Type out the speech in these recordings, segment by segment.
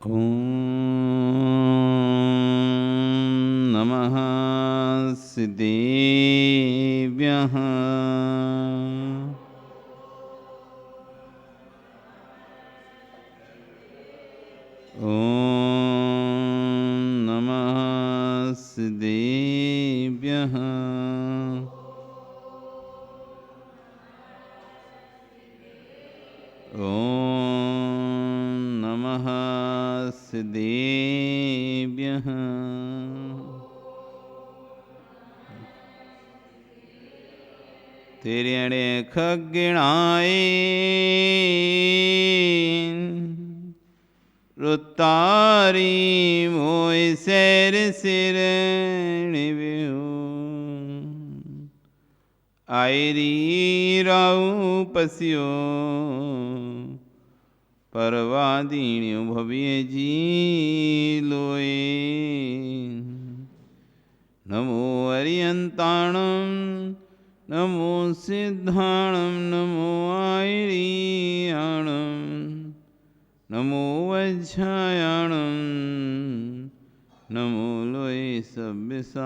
ॐ नमः सिद्धेभ्यः। ॐ नमः सिद्धेभ्यः। सिद्धेभ्यः। तिर्यणे खग्गिणाय रुतारी मोय सैर सिर निव्यू आयरी राउ पस्यो परवादीण्यो भव्य जी लोए। नमो अरियंताणं नमो सिद्धाणं नमो आयरीयाणं नमो वज्रायाणं नमो लोए सभ्यसाहुणं।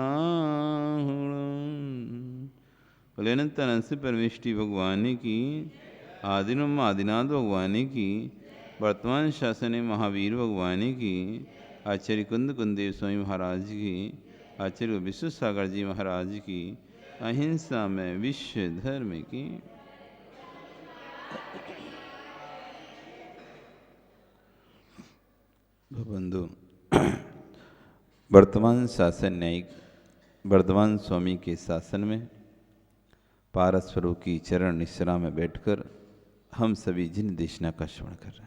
बोले अनंत अनंत परमेष्टि भगवान की, आदिनम आदिनाथ भगवान की, वर्तमान शासन महावीर भगवान की, आचार्य कुंद कुंदेव स्वामी महाराज की, आचार्य विश्व सागर जी महाराज की, अहिंसा में विश्व धर्म की। बंधु, वर्तमान शासन न्यायिक वर्धमान स्वामी के शासन में पारस स्वरूप की चरण निश्रा में बैठकर हम सभी जिन देशना का श्रवण कर रहे हैं,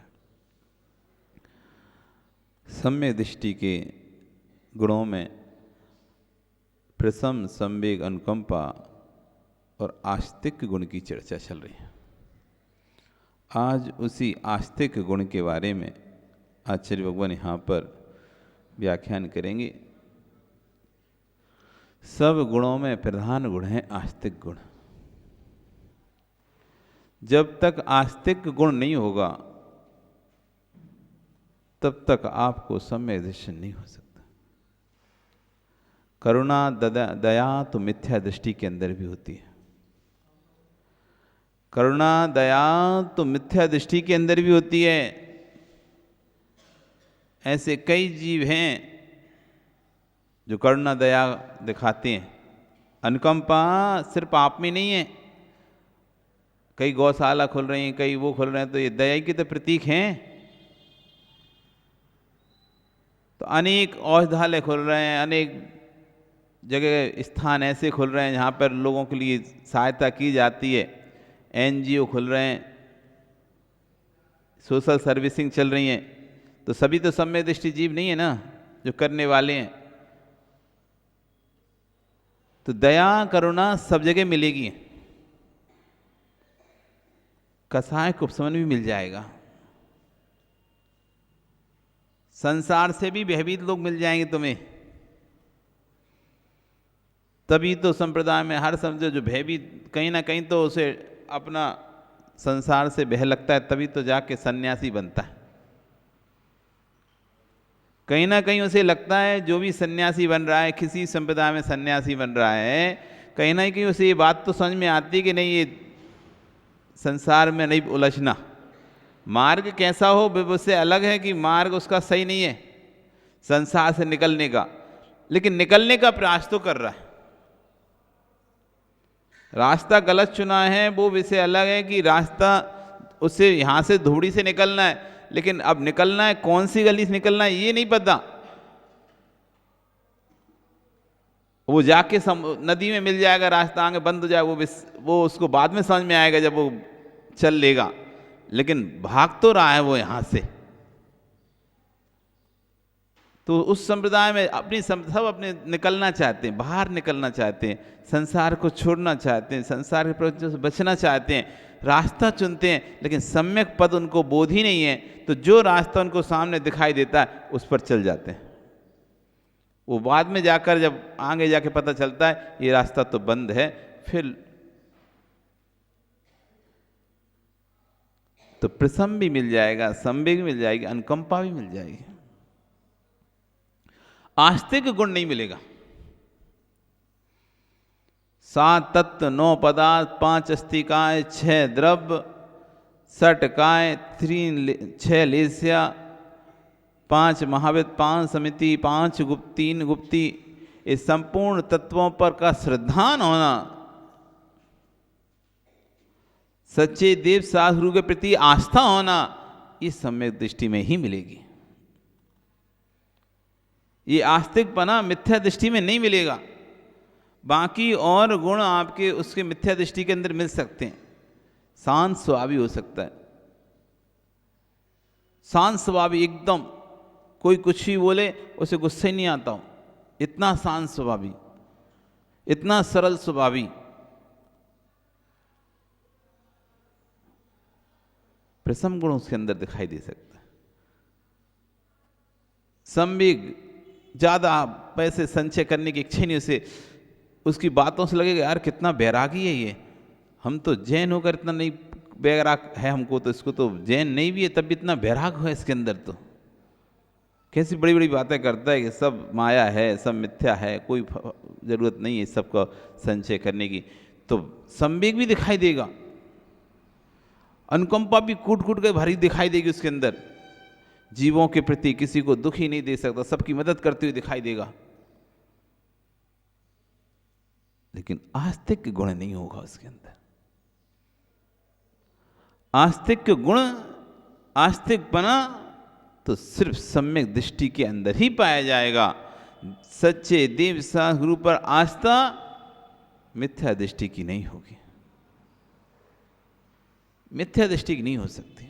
सम्यक दृष्टि के गुणों में प्रसम, संवेग, अनुकंपा और आस्तिक गुण की चर्चा चल रही है। आज उसी आस्तिक गुण के बारे में आचार्य भगवान यहाँ पर व्याख्यान करेंगे। सब गुणों में प्रधान गुण है आस्तिक गुण। जब तक आस्तिक गुण नहीं होगा तब तक आपको सम्यक दर्शन नहीं हो सकता। करुणा दया तो मिथ्या दृष्टि के अंदर भी होती है। करुणा दया तो मिथ्या दृष्टि के अंदर भी होती है। ऐसे कई जीव हैं जो करुणा दया दिखाते हैं। अनुकंपा सिर्फ आप में नहीं है। कई गौशाला खुल रही हैं, कई वो खुल रहे हैं, तो ये दया के तो प्रतीक हैं। तो अनेक औषधालय खुल रहे हैं, अनेक जगह स्थान ऐसे खुल रहे हैं जहाँ पर लोगों के लिए सहायता की जाती है। एनजीओ खुल रहे हैं, सोशल सर्विसिंग चल रही हैं। तो सभी तो सम्यक दृष्टि जीव नहीं है ना जो करने वाले हैं। तो दया करुणा सब जगह मिलेगी। कसाय कुपसमन भी मिल जाएगा। संसार से भी भयभीत लोग मिल जाएंगे तुम्हें। तभी तो संप्रदाय में हर समझो जो भयभीत कहीं ना कहीं तो उसे अपना संसार से भय लगता है, तभी तो जाके सन्यासी बनता है। कहीं ना कहीं उसे लगता है जो भी सन्यासी बन रहा है, किसी संप्रदाय में सन्यासी बन रहा है, कहीं ना कहीं उसे ये बात तो समझ में आती है कि नहीं, ये संसार में नहीं उलझना। मार्ग कैसा हो उससे अलग है कि मार्ग उसका सही नहीं है संसार से निकलने का, लेकिन निकलने का प्रयास तो कर रहा है। रास्ता गलत चुना है वो विषय अलग है कि रास्ता उससे यहाँ से धूड़ी से निकलना है, लेकिन अब निकलना है कौन सी गली से निकलना है ये नहीं पता। वो जाके नदी में मिल जाएगा, रास्ता आगे बंद हो जाए, वो उसको बाद में समझ में आएगा जब वो चल लेगा, लेकिन भाग तो रहा है वो यहाँ से। तो उस संप्रदाय में सब अपने निकलना चाहते हैं, बाहर निकलना चाहते हैं, संसार को छोड़ना चाहते हैं, संसार के प्रवृत्तियों से बचना चाहते हैं, रास्ता चुनते हैं, लेकिन सम्यक पद उनको बोध ही नहीं है। तो जो रास्ता उनको सामने दिखाई देता है उस पर चल जाते हैं। वो बाद में जाकर जब आगे जाके पता चलता है ये रास्ता तो बंद है, फिर तो प्रसम भी मिल जाएगा, संवेग भी मिल जाएगी, अनुकंपा भी मिल जाएगी। आस्तिक गुण नहीं मिलेगा। 7 तत्व, 9 पदार्थ, 5 अस्तिकाय, 6 द्रव्य, 6 काय, 6 लेस्या, 5 महाविद, 5 समिति, 5 गुप्त, 3 गुप्ती, इस संपूर्ण तत्वों पर का श्रद्धान होना, सच्चे देव शास्त्रु के प्रति आस्था होना, इस सम्यक दृष्टि में ही मिलेगी। ये आस्तिकपना मिथ्या दृष्टि में नहीं मिलेगा। बाकी और गुण आपके उसके मिथ्या दृष्टि के अंदर मिल सकते हैं। शांत स्वभावी हो सकता है, शांत स्वभावी एकदम, कोई कुछ ही बोले उसे गुस्सा ही नहीं आता हो, इतना शांत स्वभावी, इतना सरल स्वभावी। प्रसम गुण उसके अंदर दिखाई दे सकता है। संवेग, ज्यादा पैसे संचय करने की इच्छा नहीं उसे, उसकी बातों से लगेगा यार कितना बैरागी है ये, हम तो जैन होकर इतना नहीं बैराग है हमको, तो इसको तो जैन नहीं भी है तब भी इतना बैराग है इसके अंदर, तो कैसी बड़ी बड़ी बातें करता है कि सब माया है, सब मिथ्या है, कोई जरूरत नहीं है सबका संचय करने की। तो संवेग भी दिखाई देगा, अनुकंपा भी कूट कूट के भरी दिखाई देगी उसके अंदर, जीवों के प्रति किसी को दुख ही नहीं दे सकता, सबकी मदद करते हुए दिखाई देगा। लेकिन आस्तिक गुण नहीं होगा उसके अंदर। आस्तिक गुण, आस्तिकपना तो सिर्फ सम्यक दृष्टि के अंदर ही पाया जाएगा। सच्चे देव गुरु पर आस्था मिथ्या दृष्टि की नहीं होगी, मिथ्या दृष्टि की नहीं हो सकती।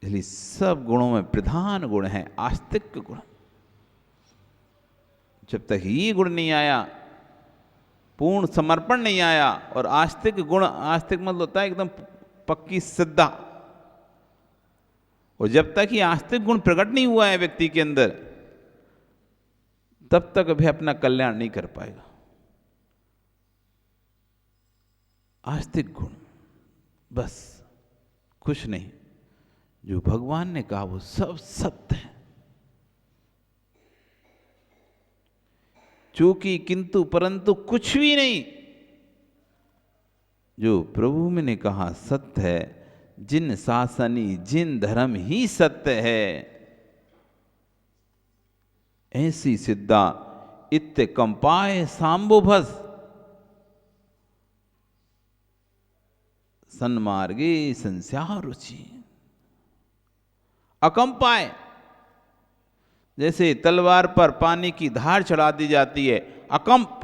इसलिए सब गुणों में प्रधान गुण है आस्तिक गुण। जब तक ये गुण नहीं आया, पूर्ण समर्पण नहीं आया, और आस्तिक गुण, आस्तिक मतलब होता है एकदम पक्की श्रद्धा, और जब तक ये आस्तिक गुण प्रकट नहीं हुआ है व्यक्ति के अंदर, तब तक भी अपना कल्याण नहीं कर पाएगा। आस्तिक गुण बस कुछ नहीं, जो भगवान ने कहा वो सब सत्य है, चूंकि किंतु परंतु कुछ भी नहीं। जो प्रभु ने कहा सत्य है, जिन शासनी जिन धर्म ही सत्य है, ऐसी सिद्धा इत्य कंपाए सांबुभस सन्मार्गे संस्यार रुचि। अकंपाए, जैसे तलवार पर पानी की धार चढ़ा दी जाती है, अकंप,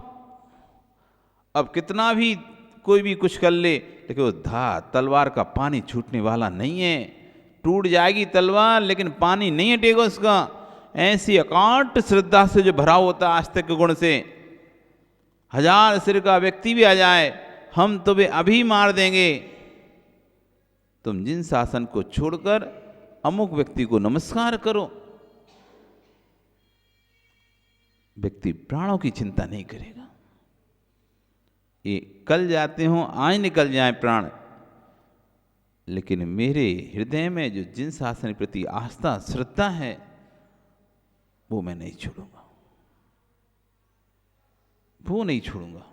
अब कितना भी कोई भी कुछ कर ले, लेकिन वो तलवार का पानी छूटने वाला नहीं है। टूट जाएगी तलवार लेकिन पानी नहीं हटेगा उसका। ऐसी अकांट श्रद्धा से जो भरा होता है आस्तिक गुण से, 1000 सिर का व्यक्ति भी आ जाए, हम तुम्हें अभी मार देंगे, तुम जिन शासन को छोड़कर अमुक व्यक्ति को नमस्कार करो। व्यक्ति प्राणों की चिंता नहीं करेगा, ये कल जाते हों आज निकल जाए प्राण, लेकिन मेरे हृदय में जो जिन शासन के प्रति आस्था श्रद्धा है वो मैं नहीं छोड़ूंगा, वो नहीं छोड़ूंगा।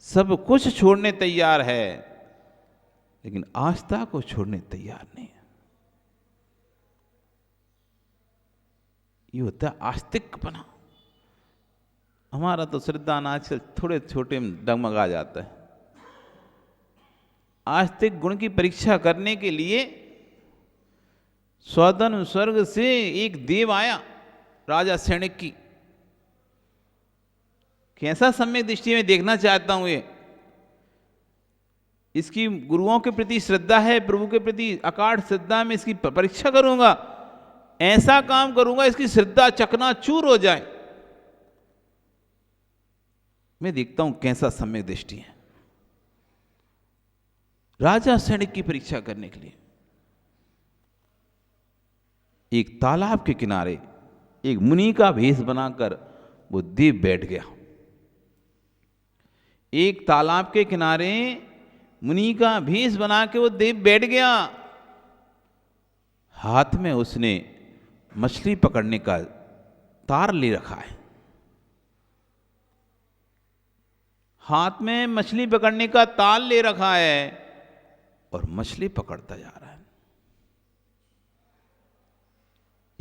सब कुछ छोड़ने तैयार है, लेकिन आस्था को छोड़ने तैयार नहीं है। ये होता है आस्तिकपना। हमारा तो श्रद्धा नाच थोड़े छोटे में डगमगा जाता है। आस्तिक गुण की परीक्षा करने के लिए स्वधन स्वर्ग से एक देव आया, राजा सैनिक की। कैसा सम्यक दृष्टि में देखना चाहता हूं ये, इसकी गुरुओं के प्रति श्रद्धा है, प्रभु के प्रति अकाट श्रद्धा में इसकी परीक्षा करूंगा, ऐसा काम करूंगा इसकी श्रद्धा चकनाचूर हो जाए। मैं देखता हूं कैसा सम्यक दृष्टि है। राजा सैनिक की परीक्षा करने के लिए एक तालाब के किनारे एक मुनि का भेष बनाकर वो देव बैठ गया। एक तालाब के किनारे मुनि का भेष बना के वो देव बैठ गया। हाथ में उसने मछली पकड़ने का तार ले रखा है, हाथ में मछली पकड़ने का ताल ले रखा है और मछली पकड़ता जा रहा है।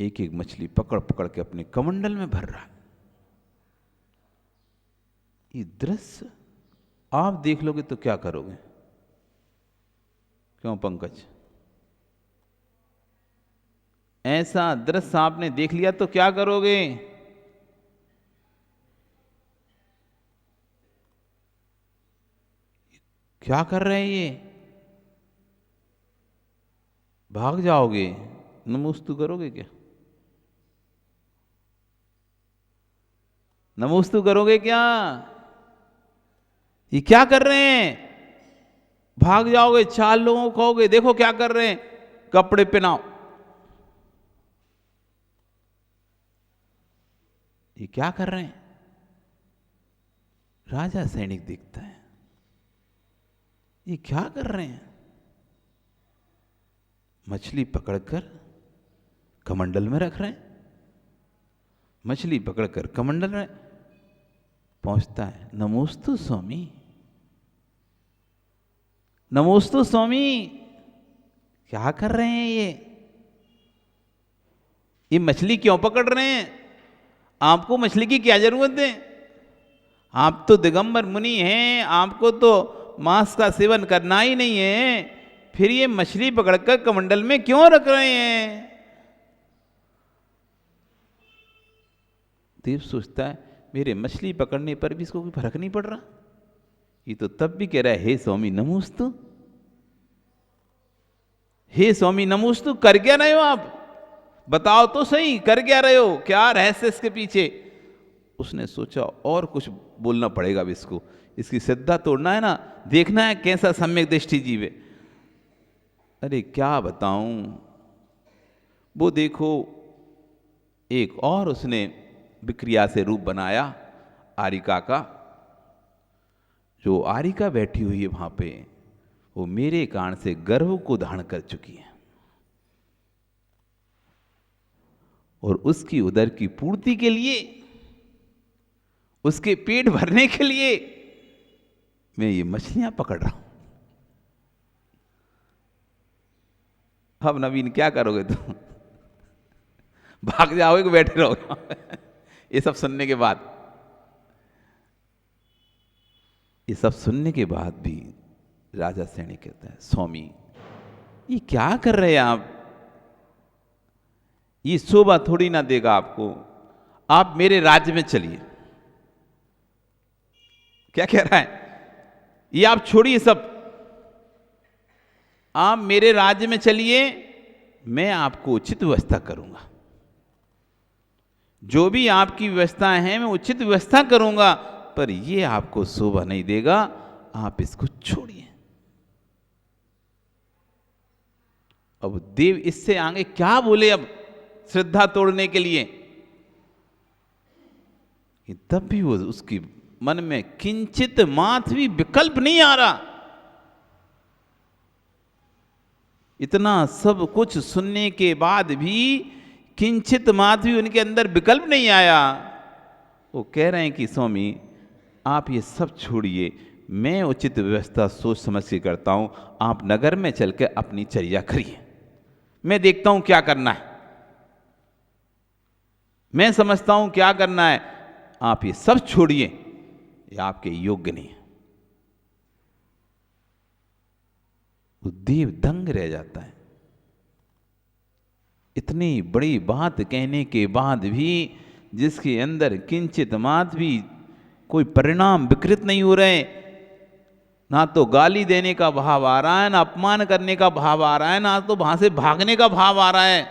एक एक मछली पकड़ पकड़ के अपने कमंडल में भर रहा है। ये दृश्य आप देख लोगे तो क्या करोगे? क्यों पंकज? ऐसा दृश्य आपने देख लिया तो क्या करोगे? क्या कर रहे हैं ये? भाग जाओगे? नमोस्तु करोगे क्या? नमोस्तु करोगे क्या? ये क्या कर रहे हैं? भाग जाओगे? चार लोगों को कहोगे देखो क्या कर रहे हैं, कपड़े पहनाओ। ये क्या कर रहे हैं? राजा सैनिक दिखता है, ये क्या कर रहे हैं? मछली पकड़कर कमंडल में रख रहे हैं। मछली पकड़कर कमंडल में पहुंचता है। नमोस्तु स्वामी, नमोस्तु स्वामी। क्या कर रहे हैं ये मछली क्यों पकड़ रहे हैं? आपको मछली की क्या जरूरत है? आप तो दिगंबर मुनि हैं, आपको तो मांस का सेवन करना ही नहीं है, फिर ये मछली पकड़कर कमंडल में क्यों रख रहे हैं? देव सोचता है मेरे मछली पकड़ने पर भी इसको कोई फर्क नहीं पड़ रहा। ये तो तब भी कह रहा है हे स्वामी नमोस्तु, हे स्वामी नमोस्तु। कर क्या रहे हो आप? बताओ तो सही, कर क्या रहे हो? क्या रहस्य इसके पीछे? उसने सोचा और कुछ बोलना पड़ेगा अब इसको, इसकी श्रद्धा तोड़ना है ना, देखना है कैसा सम्यक दृष्टि जीव है। अरे क्या बताऊं, वो देखो एक और उसने विक्रिया से रूप बनाया आरिका का। जो आरिका बैठी हुई है वहां पे, वो मेरे कारण से गर्भ को धारण कर चुकी है और उसकी उदर की पूर्ति के लिए, उसके पेट भरने के लिए मैं ये मछलियां पकड़ रहा हूं। अब नवीन क्या करोगे तुम? भाग जाओगे कि बैठे रहोगे? ये सब सुनने के बाद, ये सब सुनने के बाद भी राजा सैनिक कहता है स्वामी ये क्या कर रहे हैं आप? ये शोभा थोड़ी ना देगा आपको, आप मेरे राज्य में चलिए। क्या कह रहा है? ये आप छोड़िए सब, आप मेरे राज्य में चलिए, मैं आपको उचित व्यवस्था करूंगा। जो भी आपकी व्यवस्थाएं हैं मैं उचित व्यवस्था करूंगा, पर ये आपको शोभा नहीं देगा, आप इसको छोड़िए। अब देव इससे आगे क्या बोले अब श्रद्धा तोड़ने के लिए? तब भी वो उसकी मन में किंचित मात्र भी विकल्प नहीं आ रहा। इतना सब कुछ सुनने के बाद भी किंचित मात्र भी उनके अंदर विकल्प नहीं आया। वो कह रहे हैं कि स्वामी आप ये सब छोड़िए, मैं उचित व्यवस्था सोच समझ के करता हूं, आप नगर में चल के अपनी चर्या करिए, मैं देखता हूं क्या करना है, मैं समझता हूं क्या करना है, आप ये सब छोड़िए, ये आपके योग्य नहीं है। वो देव दंग रह जाता है। इतनी बड़ी बात कहने के बाद भी जिसके अंदर किंचित मात्र भी कोई परिणाम विकृत नहीं हो रहे, ना तो गाली देने का भाव आ रहा है, ना अपमान करने का भाव आ रहा है, ना तो वहां से भागने का भाव आ रहा है।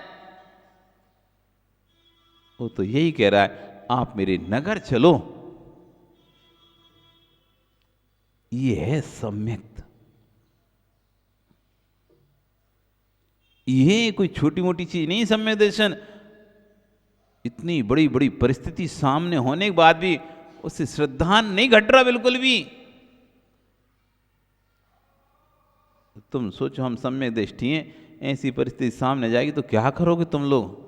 वो तो यही कह रहा है आप मेरे नगर चलो। ये है सम्यक। ये कोई छोटी मोटी चीज नहीं सम्यक दर्शन। इतनी बड़ी बड़ी परिस्थिति सामने होने के बाद भी उससे श्रद्धा नहीं घट रहा बिल्कुल भी। तुम सोचो हम सम्यक दृष्टि हैं, ऐसी परिस्थिति सामने जाएगी तो क्या करोगे तुम लोग?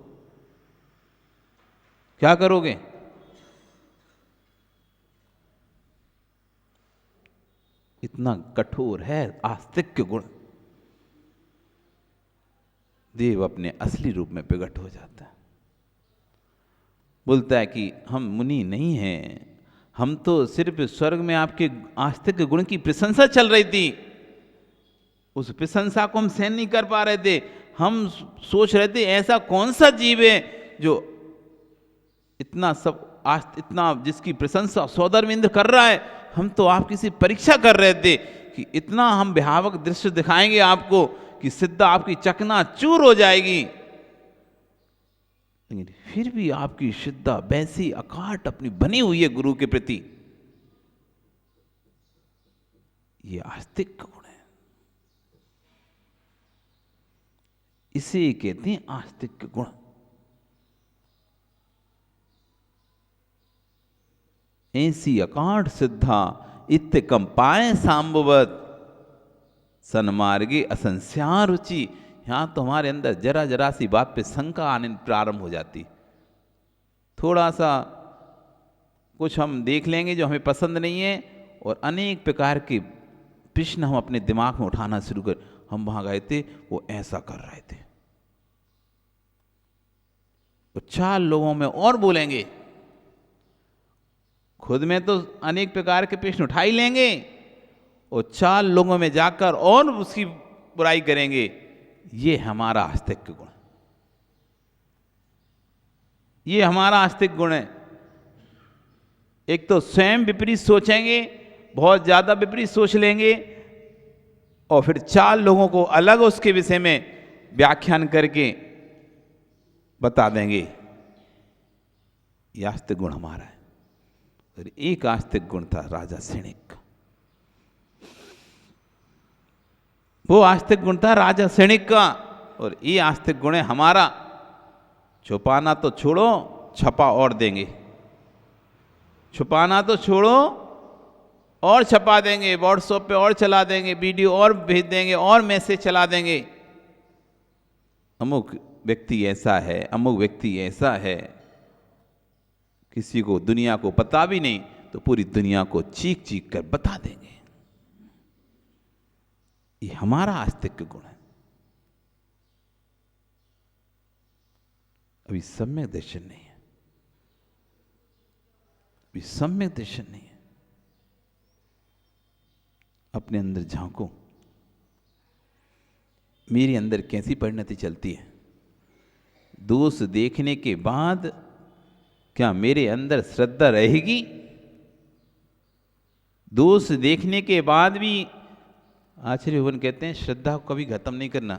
क्या करोगे? इतना कठोर है आस्तिक गुण। देव अपने असली रूप में प्रकट हो जाता है, बोलता है कि हम मुनि नहीं हैं, हम तो सिर्फ स्वर्ग में आपके आस्तिक गुण की प्रशंसा चल रही थी, उस प्रशंसा को हम सहन नहीं कर पा रहे थे। हम सोच रहे थे ऐसा कौन सा जीव है जो इतना सब इतना जिसकी प्रशंसा सौदर्मिंद्र कर रहा है। हम तो आपकी सी परीक्षा कर रहे थे कि इतना हम भयावक दृश्य दिखाएंगे आपको कि सिद्ध आपकी चकनाचूर हो जाएगी, लेकिन फिर भी आपकी श्रद्धा वैसी अकाट अपनी बनी हुई है गुरु के प्रति। ये आस्तिक गुण है, इसे कहते हैं आस्तिक गुण। ऐसी अकाट सिद्धा इत्य कंपाए सांबवत सन्मार्गे असंस्या रुचि। यहां तो हमारे अंदर जरा जरा सी बात पे शंका आने प्रारंभ हो जाती। थोड़ा सा कुछ हम देख लेंगे जो हमें पसंद नहीं है, और अनेक प्रकार के प्रश्न हम अपने दिमाग में उठाना शुरू कर, हम वहां गए थे वो ऐसा कर रहे थे, तो 4 लोगों में और बोलेंगे, खुद में तो अनेक प्रकार के प्रश्न उठा ही लेंगे, और 4 लोगों में जाकर और उसकी बुराई करेंगे। ये हमारा आस्तिक गुण, ये हमारा आस्तिक गुण है। एक तो स्वयं विपरीत सोचेंगे, बहुत ज्यादा विपरीत सोच लेंगे, और फिर 4 लोगों को अलग उसके विषय में व्याख्यान करके बता देंगे। यह आस्तिक गुण हमारा है। और एक आस्तिक गुण था राजा सैनिक, वो आस्तिक गुण था राजा सैनिक का, और ये आस्तिक गुण है हमारा। छुपाना तो छोड़ो, छपा और देंगे। छुपाना तो छोड़ो और छपा देंगे, व्हाट्सएप पे और चला देंगे, वीडियो और भेज देंगे, और मैसेज चला देंगे। अमुक व्यक्ति ऐसा है, अमुक व्यक्ति ऐसा है, किसी को दुनिया को पता भी नहीं तो पूरी दुनिया को चीख चीख कर बता देंगे। ये हमारा आस्तिक गुण है। अभी सम्यक दर्शन नहीं है, अभी सम्यक दर्शन नहीं है। अपने अंदर झांको, मेरे अंदर कैसी परिणति चलती है। दोष देखने के बाद क्या मेरे अंदर श्रद्धा रहेगी? दोष देखने के बाद भी आचार्य भगवान कहते हैं श्रद्धा को कभी खत्म नहीं करना।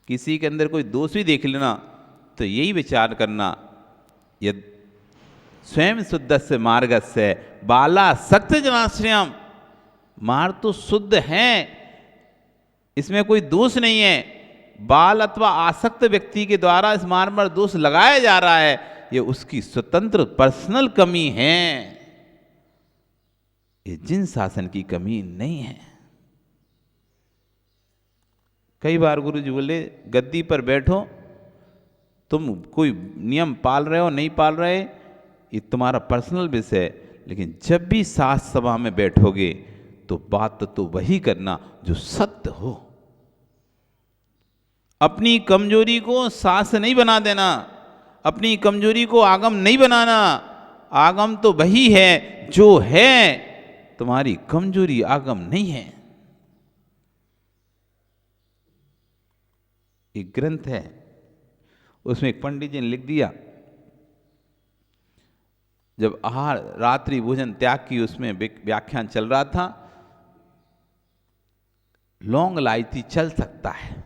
किसी के अंदर कोई दोष भी देख लेना तो यही विचार करना, यद स्वयं शुद्धस्य मार्गस्य बाला सक्त जनाश्रयम। मार्ग तो शुद्ध है, इसमें कोई दोष नहीं है। बाल अथवा आसक्त व्यक्ति के द्वारा इस मार्ग पर दोष लगाया जा रहा है, ये उसकी स्वतंत्र पर्सनल कमी है, ये जिन शासन की कमी नहीं है। कई बार गुरु जी बोले गद्दी पर बैठो, तुम कोई नियम पाल रहे हो नहीं पाल रहे ये तुम्हारा पर्सनल विषय है, लेकिन जब भी शास्त्र सभा में बैठोगे तो बात तो वही करना जो सत्य हो। अपनी कमजोरी को शास्त्र नहीं बना देना, अपनी कमजोरी को आगम नहीं बनाना। आगम तो वही है जो है, तुम्हारी कमजोरी आगम नहीं है। एक ग्रंथ है, उसमें एक पंडित जी ने लिख दिया, जब आहार रात्रि भोजन त्याग की उसमें व्याख्यान चल रहा था, लौंग इलायची चल सकता है।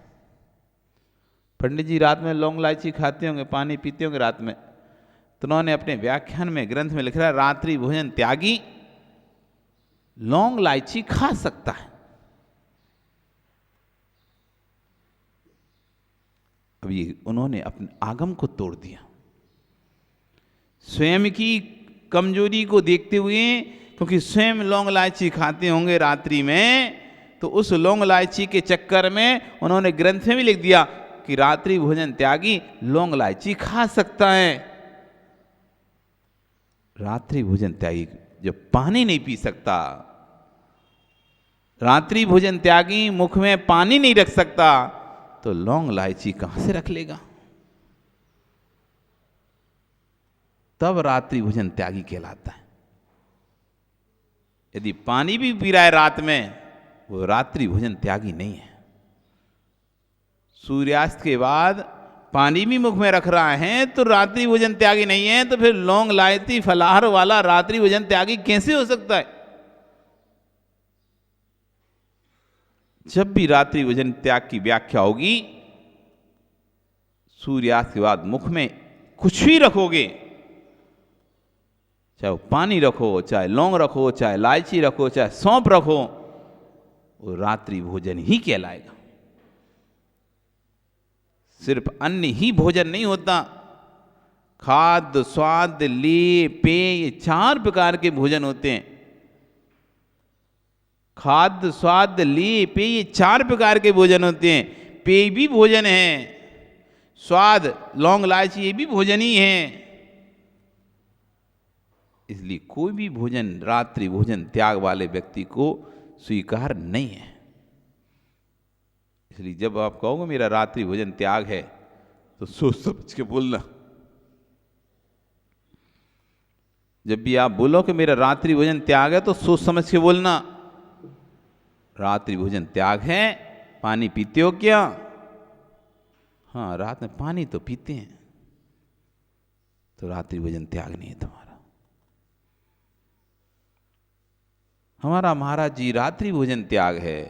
पंडित जी रात में लौंग इलायची खाते होंगे, पानी पीते होंगे रात में, तो उन्होंने अपने व्याख्यान में ग्रंथ में लिख रहा है रात्रि भोजन त्यागी लौंग इलायची खा सकता है। अब ये उन्होंने अपने आगम को तोड़ दिया, स्वयं की कमजोरी को देखते हुए, क्योंकि स्वयं लौंग इलायची खाते होंगे रात्रि में, तो उस लौंग इलायची के चक्कर में उन्होंने ग्रंथ में भी लिख दिया कि रात्रि भोजन त्यागी लौंग इलायची खा सकता है। रात्रि भोजन त्यागी जो पानी नहीं पी सकता, रात्रि भोजन त्यागी मुख में पानी नहीं रख सकता, तो लौंग इलायची कहां से रख लेगा? तब रात्रि भोजन त्यागी कहलाता है। यदि पानी भी पी रहा है रात में, वो रात्रि भोजन त्यागी नहीं है। सूर्यास्त के बाद पानी भी मुख में रख रहा है तो रात्रि भोजन त्यागी नहीं है, तो फिर लौंग इलायची फलाहार वाला रात्रि भोजन त्यागी कैसे हो सकता है? जब भी रात्रि भोजन त्याग की व्याख्या होगी, सूर्यास्त के बाद मुख में कुछ भी रखोगे, चाहे वो पानी रखो, चाहे लौंग रखो, चाहे इलायची रखो, चाहे सौंफ रखो, वो रात्रि भोजन ही कहलाएगा। सिर्फ अन्न ही भोजन नहीं होता, खाद्य, स्वाद, लेय, पेय, ये 4 प्रकार के भोजन होते हैं। खाद्य, स्वाद, लेय, पेय, ये 4 प्रकार के भोजन होते हैं। पेय भी भोजन है, स्वाद, लौंग इलायची ये भी भोजन ही है। इसलिए कोई भी भोजन रात्रि भोजन त्याग वाले व्यक्ति को स्वीकार नहीं है। इसलिए जब आप कहोगे मेरा रात्रि भोजन त्याग है, तो सोच समझ के बोलना। जब भी आप बोलो कि मेरा रात्रि भोजन त्याग है, तो सोच समझ के बोलना। रात्रि भोजन त्याग है, पानी पीते हो क्या? हाँ, रात में पानी तो पीते हैं, तो रात्रि भोजन त्याग नहीं है तुम्हारा। हमारा महाराज जी रात्रि भोजन त्याग है,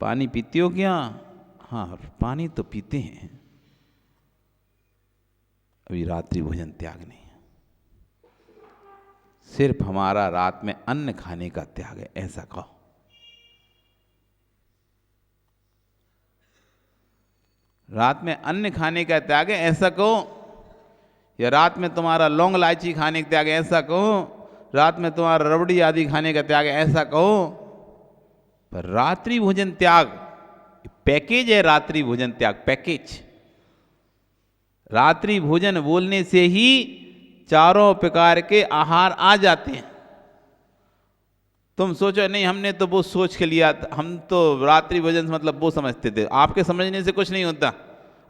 पानी पीते हो क्या? हाँ, पानी तो पीते हैं, अभी रात्रि भोजन त्याग नहीं है। सिर्फ हमारा रात में अन्न खाने का त्याग है, ऐसा कहो। रात में अन्न खाने का त्याग है, ऐसा कहो। या रात में तुम्हारा लौंग इलायची खाने का त्याग है, ऐसा कहो। रात में तुम्हारा रबड़ी आदि खाने का त्याग है, ऐसा कहो। पर रात्रि भोजन त्याग पैकेज है। रात्रि भोजन त्याग पैकेज। रात्रि भोजन बोलने से ही 4 प्रकार के आहार आ जाते हैं। तुम सोचो नहीं, हमने तो वो सोच के लिया, हम तो रात्रि भोजन से मतलब वो समझते थे। आपके समझने से कुछ नहीं होता।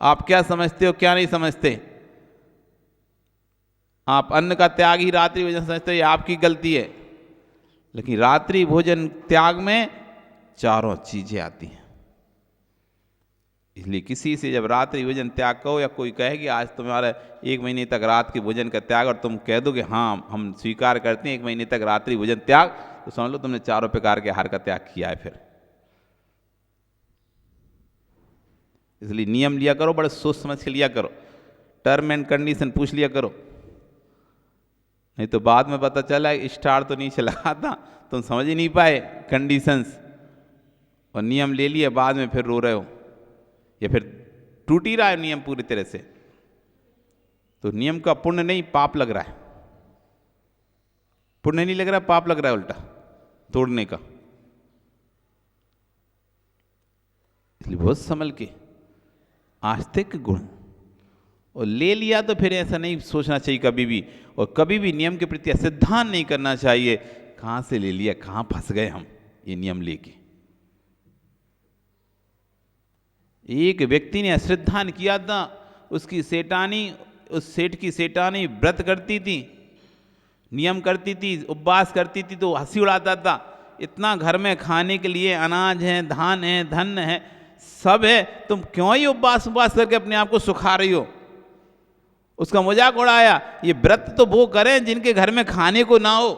आप क्या समझते हो, क्या नहीं समझते। आप अन्न का त्याग ही रात्रि भोजन समझते हो, ये आपकी गलती है। लेकिन रात्रि भोजन त्याग में 4 चीजें आती हैं। इसलिए किसी से जब रात्रि भोजन त्याग कहो, या कोई कहे कि आज तुम्हारा 1 महीने तक रात के भोजन का त्याग, और तुम कह दो कि हाँ हम स्वीकार करते हैं 1 महीने तक रात्रि भोजन त्याग, तो समझ लो तुमने 4 प्रकार के आहार का त्याग किया है। फिर इसलिए नियम लिया करो, बड़े सोच समझ के लिया करो। टर्म एंड कंडीशन पूछ लिया करो, नहीं तो बाद में पता चला स्टार तो नीचे लगा था, तुम समझ ही नहीं पाए कंडीशंस, और नियम ले लिए, बाद में फिर रो रहे हो, या फिर टूट ही रहा है नियम पूरी तरह से। तो नियम का पुण्य नहीं पाप लग रहा है। पुण्य नहीं लग रहा, पाप लग रहा है उल्टा तोड़ने का। इसलिए बहुत संभल के आस्तिक गुण, और ले लिया तो फिर ऐसा नहीं सोचना चाहिए कभी भी, और कभी भी नियम के प्रति असिद्धांत नहीं करना चाहिए। कहां से ले लिया, कहां फंस गए हम ये नियम लेके। एक व्यक्ति ने अश्रद्धान किया था, उसकी सेठानी, उस सेठ की सेठानी व्रत करती थी, नियम करती थी, उपवास करती थी, तो हंसी उड़ाता था। इतना घर में खाने के लिए अनाज है, धान है, धन है, सब है, तुम क्यों ही उपवास करके अपने आप को सुखा रही हो। उसका मजाक उड़ाया। ये व्रत तो वो करें जिनके घर में खाने को ना हो,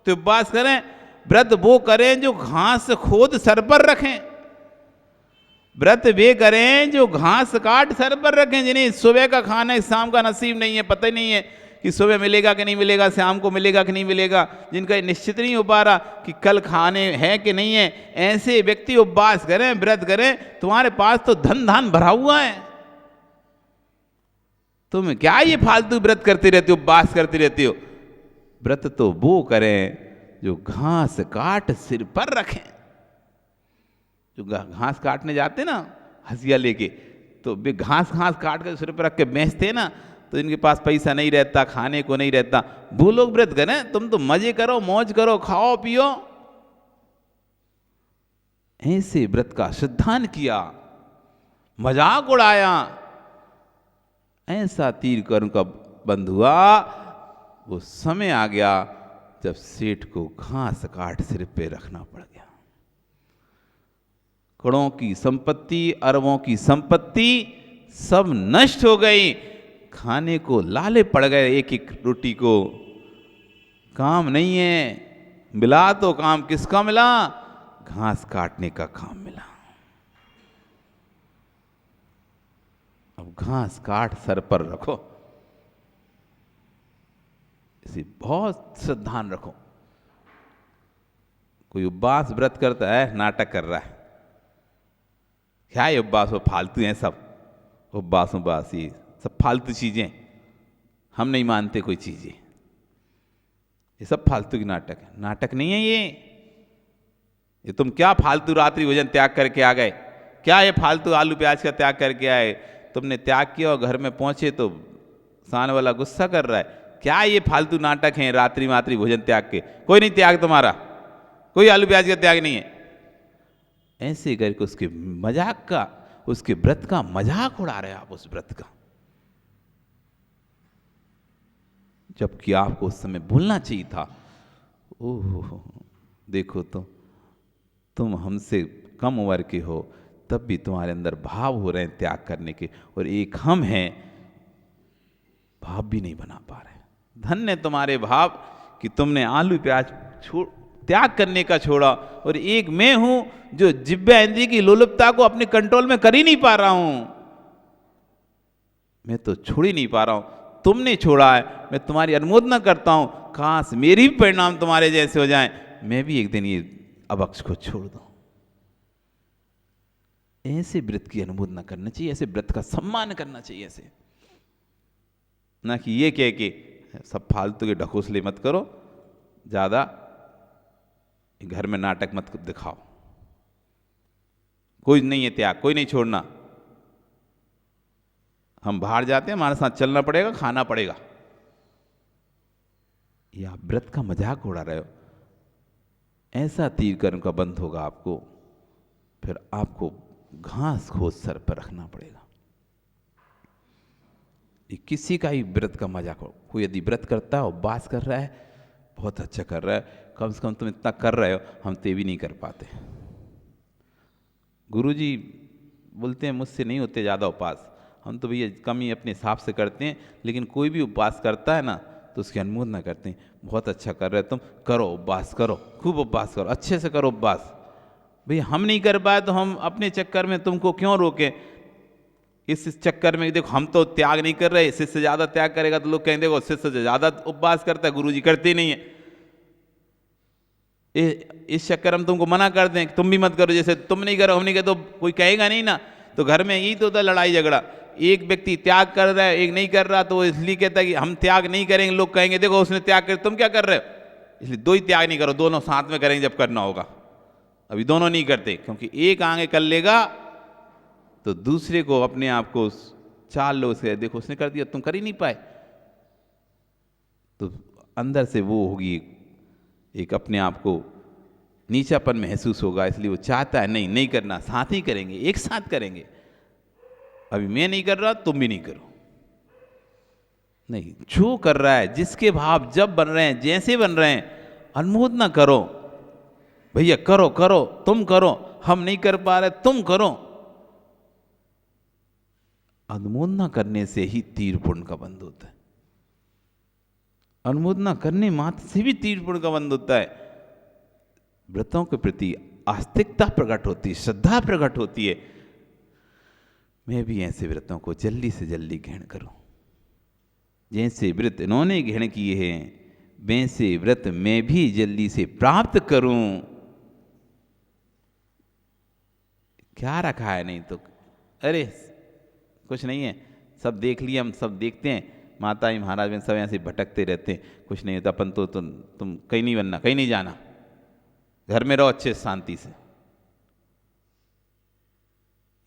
तो उपवास करें। व्रत वो करें जो घास खोद सर पर रखें। व्रत वे करें जो घास काट सर पर रखें, जिन्हें सुबह का खाना शाम का नसीब नहीं है, पता ही नहीं है कि सुबह मिलेगा कि नहीं मिलेगा, शाम को मिलेगा कि नहीं मिलेगा, जिनका निश्चित नहीं हो पा रहा कि कल खाने हैं कि नहीं है। ऐसे व्यक्ति उपवास करें, व्रत करें। तुम्हारे पास तो धन धान भरा हुआ है, तुम क्या ये फालतू व्रत करते रहते हो, उपवास करते रहते हो। व्रत तो वो करें जो घास काट सिर पर रखें। जो घास काटने जाते ना हसिया लेके, तो वे घास काट कर सिर पर रख के बेचते ना, तो इनके पास पैसा नहीं रहता, खाने को नहीं रहता। वो लोग व्रत करें, तुम तो मजे करो, मौज करो, खाओ पियो। ऐसे व्रत का श्रद्धान किया, मजाक उड़ाया। ऐसा तीर कर्ण का बंद हुआ। वो समय आ गया जब सेठ को घास काट सिर पे रखना पड़ गया। करोड़ों की संपत्ति, अरबों की संपत्ति सब नष्ट हो गई। खाने को लाले पड़ गए, एक एक रोटी को। काम नहीं है, मिला तो काम किसका मिला? घास काटने का काम मिला। अब घास काट सर पर रखो, इसे बहुत सावधान रखो। कोई उपवास व्रत करता है, नाटक कर रहा है। क्या है उपवास? वो फालतू हैं सब। उपवास ये सब फालतू चीजें, हम नहीं मानते कोई चीजें। ये सब फालतू की नाटक है। नाटक नहीं है ये तुम क्या फालतू रात्रि भोजन त्याग करके आ गए? क्या ये फालतू आलू प्याज का त्याग करके आए? तुमने त्याग किया और घर में पहुंचे तो सामने वाला गुस्सा कर रहा है। क्या ये फालतू नाटक हैं रात्रि मात्रि भोजन त्याग के? कोई नहीं त्याग तुम्हारा, कोई आलू प्याज का त्याग नहीं है। ऐसे करके उसके मजाक का, उसके व्रत का मजाक उड़ा रहे आप, उस व्रत का। जबकि आपको उस समय बोलना चाहिए था, ओह देखो तो तुम हमसे कम उम्र के हो, तब भी तुम्हारे अंदर भाव हो रहे हैं त्याग करने के, और एक हम हैं भाव भी नहीं बना पा रहे। धन्य तुम्हारे भाव कि तुमने आलू प्याज त्याग करने का छोड़ा, और एक मैं हूं जो जिह्वा इंद्रिय की लोलुपता को अपने कंट्रोल में कर ही नहीं पा रहा हूं। मैं तो छोड़ ही नहीं पा रहा हूं, तुमने छोड़ा है। मैं तुम्हारी अनुमोदना करता हूं, काश मेरी भी परिणाम तुम्हारे जैसे हो जाएं, मैं भी एक दिन ये अभक्ष को छोड़ दूं। ऐसे व्रत की अनुमोदना करना चाहिए, ऐसे व्रत का सम्मान करना चाहिए। ऐसे ना कि ये कह के सब फालतू के ढकोसले मत करो, ज्यादा घर में नाटक मत दिखाओ। कोई नहीं है त्याग, कोई नहीं छोड़ना। हम बाहर जाते हैं, हमारे साथ चलना पड़ेगा, खाना पड़ेगा। ये आप व्रत का मजाक उड़ा रहे हो। ऐसा तीर कर्म का बंध होगा आपको, फिर आपको घास खोद सर पर रखना पड़ेगा। ये किसी का ही व्रत का मजाक हो। कोई यदि व्रत करता है, उपवास कर रहा है, बहुत अच्छा कर रहा है, कम से कम तुम इतना कर रहे हो, हम ते भी नहीं कर पाते। गुरुजी बोलते हैं मुझसे नहीं होते ज़्यादा उपवास, हम तो भैया कम ही अपने हिसाब से करते हैं। लेकिन कोई भी उपवास करता है ना तो उसकी अनुमोदना करते हैं, बहुत अच्छा कर रहे तुम, करो उपवास करो, खूब उपवास करो, अच्छे से करो उपवास। भैया हम नहीं कर पाए तो हम अपने चक्कर में तुमको क्यों रोकें? इस चक्कर में देखो हम तो त्याग नहीं कर रहे, शिष्य ज़्यादा त्याग करेगा तो लोग कहेंगे देखो शिष्य से ज़्यादा उपवास करता है, गुरुजी करते ही नहीं है। इस चक्कर हम तुमको मना कर दें, तुम भी मत करो, जैसे तुम नहीं करो हम नहीं करो तो कोई कहेगा नहीं ना। तो घर में यही तो होता है लड़ाई झगड़ा। एक व्यक्ति त्याग कर रहा है, एक नहीं कर रहा, तो इसलिए कहता है कि हम त्याग नहीं करेंगे, लोग कहेंगे देखो उसने त्याग कर, तुम क्या कर रहे हो? इसलिए दो ही त्याग नहीं करो, दोनों साथ में करेंगे जब करना होगा। अभी दोनों नहीं करते, क्योंकि एक आगे कर लेगा तो दूसरे को अपने आप को चाल लो, उसे देखो उसने कर दिया तुम कर ही नहीं पाए, तो अंदर से वो होगी एक अपने आप को नीचापन महसूस होगा। इसलिए वो चाहता है नहीं नहीं करना, साथ ही करेंगे, एक साथ करेंगे। अभी मैं नहीं कर रहा, तुम भी नहीं करो। नहीं, जो कर रहा है, जिसके भाव जब बन रहे हैं, जैसे बन रहे हैं, अनुमोदना करो। भैया करो करो, तुम करो, हम नहीं कर पा रहे, तुम करो। अनुमोदना करने से ही तीर पुण्य का बंध होता है। अनुमोदना करने मात्र से भी तीर पुण्य का बंध होता है। व्रतों के प्रति आस्तिकता प्रकट होती है, श्रद्धा प्रकट होती है। मैं भी ऐसे व्रतों को जल्दी से जल्दी ग्रहण करूं। जैसे व्रत इन्होंने ग्रहण किए हैं, वैसे व्रत मैं भी जल्दी से प्राप्त करूं। क्या रखा है? नहीं तो अरे कुछ नहीं है, सब देख लिया, हम सब देखते हैं, माता जी महाराज बहन सब ऐसे भटकते रहते हैं, कुछ नहीं होता। अपन तो तुम कहीं नहीं बनना, कहीं नहीं जाना, घर में रहो अच्छे शांति से।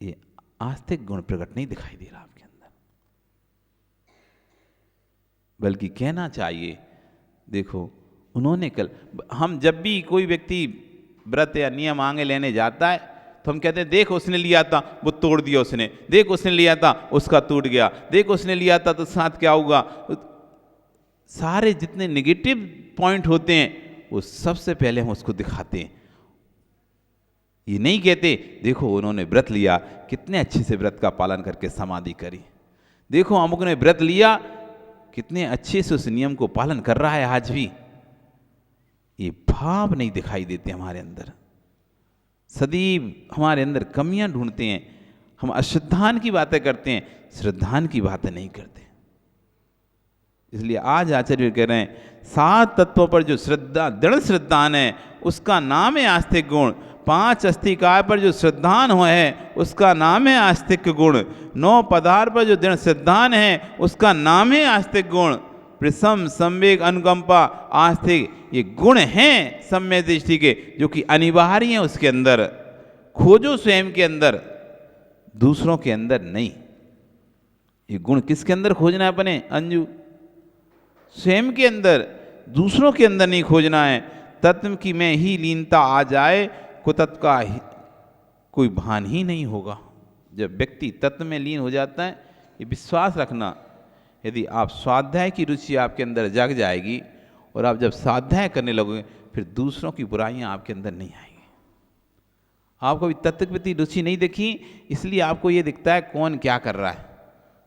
ये आस्तिक गुण प्रकट नहीं दिखाई दे रहा आपके अंदर। बल्कि कहना चाहिए। देखो उन्होंने कल, हम जब भी कोई व्यक्ति व्रत या नियम आगे लेने जाता है तो हम कहते हैं देख उसने लिया था वो तोड़ दिया उसने, देख उसने लिया था उसका टूट गया, देख उसने लिया था तो साथ क्या होगा। सारे जितने नेगेटिव पॉइंट होते हैं वो सबसे पहले हम उसको दिखाते हैं। ये नहीं कहते देखो उन्होंने व्रत लिया, कितने अच्छे से व्रत का पालन करके समाधि करी, देखो अमुक ने व्रत लिया कितने अच्छे से उस नियम को पालन कर रहा है आज भी। ये भाव नहीं दिखाई देते हमारे अंदर, सदैव हमारे अंदर कमियां ढूंढते हैं। हम अश्रद्धान की बातें करते हैं, श्रद्धान की बातें नहीं करते। इसलिए आज आचार्य कह रहे हैं 7 तत्वों पर जो श्रद्धा दृढ़ श्रद्धान है उसका नाम है आस्तिक गुण। 5 अस्थिकाय पर जो श्रद्धान हुआ है उसका नाम है आस्तिक गुण। 9 पदार्थ पर जो दृढ़ श्रद्धान है उसका नाम है आस्तिक गुण। प्रसम संवेग अनुकंपा आस्तिक ये गुण हैं सम्यक दृष्टि के, जो कि अनिवार्य हैं उसके अंदर। खोजो स्वयं के अंदर, दूसरों के अंदर नहीं। ये गुण किसके अंदर खोजना है अपने अंजू? स्वयं के अंदर, दूसरों के अंदर नहीं खोजना है। तत्व की में ही लीनता आ जाए कुतत्व का कोई भान ही नहीं होगा। जब व्यक्ति तत्व में लीन हो जाता है, ये विश्वास रखना, यदि आप स्वाध्याय की रुचि आपके अंदर जग जाएगी और आप जब स्वाध्याय करने लगोगे फिर दूसरों की बुराइयां आपके अंदर नहीं आएंगी। आपको भी तत्व के प्रति रुचि नहीं दिखी, इसलिए आपको ये दिखता है कौन क्या कर रहा है,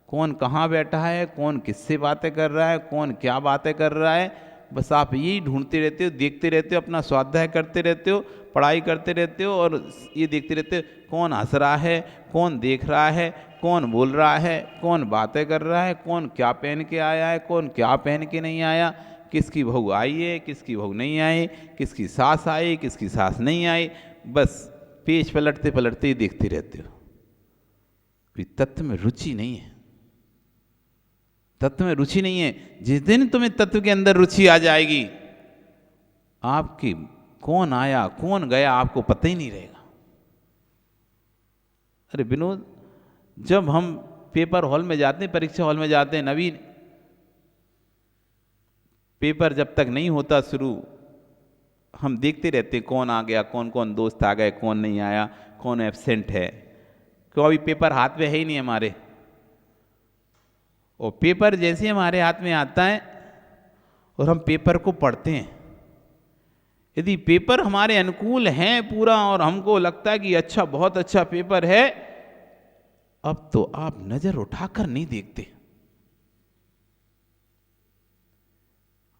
कौन कहाँ बैठा है, कौन किससे बातें कर रहा है, कौन क्या बातें कर रहा है। बस आप यही ढूंढते रहते हो, देखते रहते हो, अपना स्वाध्याय करते रहते हो, पढ़ाई करते रहते हो और ये देखते रहते हो कौन हंस रहा है, कौन देख रहा है, कौन बोल रहा है, कौन बातें कर रहा है, कौन क्या पहन के आया है, कौन क्या पहन के नहीं आया, किसकी बहू आई है, किसकी बहू नहीं आई, किसकी सास आई, किसकी सास नहीं आई। बस पेज पलटते पलटते ही देखते रहते हो। कोई तत्व में रुचि नहीं है, तत्व में रुचि नहीं है। जिस दिन तुम्हें तत्व के अंदर रुचि आ जाएगी, आपकी कौन आया कौन गया आपको पता ही नहीं रहेगा। अरे विनोद, जब हम पेपर हॉल में जाते हैं, परीक्षा हॉल में जाते हैं, नवीन पेपर जब तक नहीं होता शुरू, हम देखते रहते हैं कौन आ गया, कौन कौन दोस्त आ गए, कौन नहीं आया, कौन एब्सेंट है। क्यों? अभी पेपर हाथ में है ही नहीं हमारे। और पेपर जैसे हमारे हाथ में आता है और हम पेपर को पढ़ते हैं, यदि पेपर हमारे अनुकूल हैं पूरा और हमको लगता है कि अच्छा बहुत अच्छा पेपर है, अब तो आप नजर उठाकर नहीं देखते।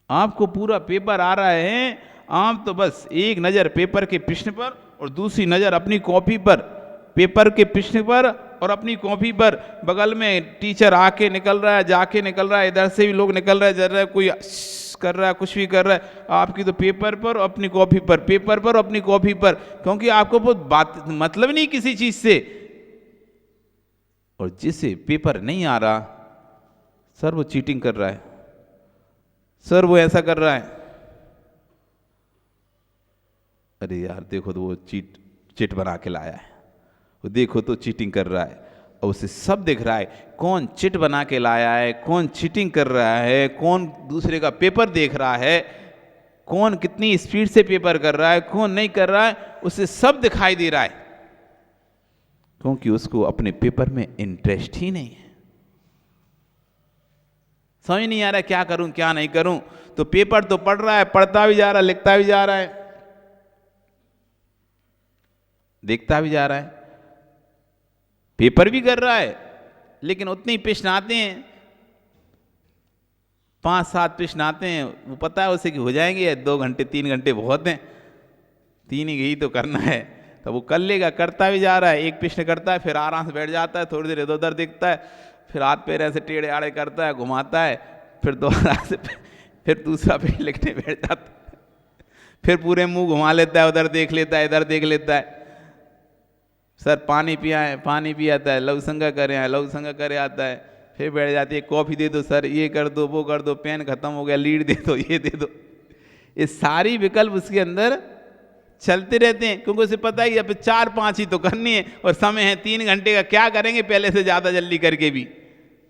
आपको पूरा पेपर आ रहा है, आप तो बस एक नजर पेपर के प्रश्न पर और दूसरी नजर अपनी कॉपी पर, पेपर के प्रश्न पर और अपनी कॉपी पर। बगल में टीचर आके निकल रहा है, जाके निकल रहा है, इधर से भी लोग निकल रहे हैं, जर रहा है, कोई कर रहा है, कुछ भी कर रहा है। आपकी तो पेपर पर और अपनी कॉपी पर, पेपर पर और अपनी कॉपी पर, क्योंकि आपको बहुत बात मतलब नहीं किसी चीज से। और जिसे पेपर नहीं आ रहा, सर वो चीटिंग कर रहा है, सर वो ऐसा कर रहा है। अरे यार देखो तो वो चिट बना के लाया है, वो देखो तो चीटिंग कर रहा है। और उसे सब दिख रहा है, कौन चिट बना के लाया है, कौन चीटिंग कर रहा है, कौन दूसरे का पेपर देख रहा है, कौन कितनी स्पीड से पेपर कर रहा है, कौन नहीं कर रहा है, उसे सब दिखाई दे रहा है। क्योंकि उसको अपने पेपर में इंटरेस्ट ही नहीं है। समझ नहीं आ रहा क्या करूं क्या नहीं करूं। तो पेपर तो पढ़ रहा है, पढ़ता भी जा रहा है, लिखता भी जा रहा है, देखता भी जा रहा है, पेपर भी कर रहा है, लेकिन उतने ही प्रश्न आते हैं, 5-7 प्रश्न आते हैं, वो पता है उसे कि हो जाएंगे 2 घंटे 3 घंटे बहुत हैं, 3 ही तो करना है, तो वो कर लेगा, करता भी जा रहा है। एक प्रश्न करता है, फिर आराम से बैठ जाता है, थोड़ी देर इधर उधर देखता है, फिर हाथ पैर ऐसे टेढ़े आड़े करता है, घुमाता है, फिर दोबारा से फिर दूसरा प्रश्न लिखने बैठ जाता है, फिर पूरे मुंह घुमा लेता है, उधर देख लेता है, इधर देख लेता है। सर पानी पिया है, पानी पियाता है, लघु संज्ञा करे हैं, लघु संज्ञा करे आता है, फिर बैठ जाती है, कॉफ़ी दे दो सर, ये कर दो वो कर दो, पेन खत्म हो गया, लीड दे दो, ये दे दो। ये सारी विकल्प उसके अंदर चलते रहते हैं, क्योंकि उसे पता है कि अब 4-5 ही तो करनी है और समय है 3 घंटे का, क्या करेंगे पहले से ज़्यादा जल्दी करके भी,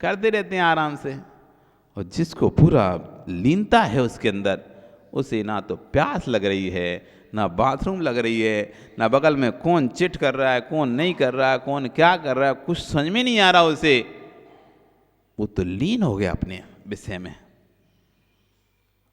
करते रहते हैं आराम से। और जिसको पूरा लीनता है उसके अंदर, उसे ना तो प्यास लग रही है, ना बाथरूम लग रही है, ना बगल में कौन चिट कर रहा है, कौन नहीं कर रहा है, कौन क्या कर रहा है, कुछ समझ में नहीं आ रहा उसे। वो तो लीन हो गया अपने विषय में,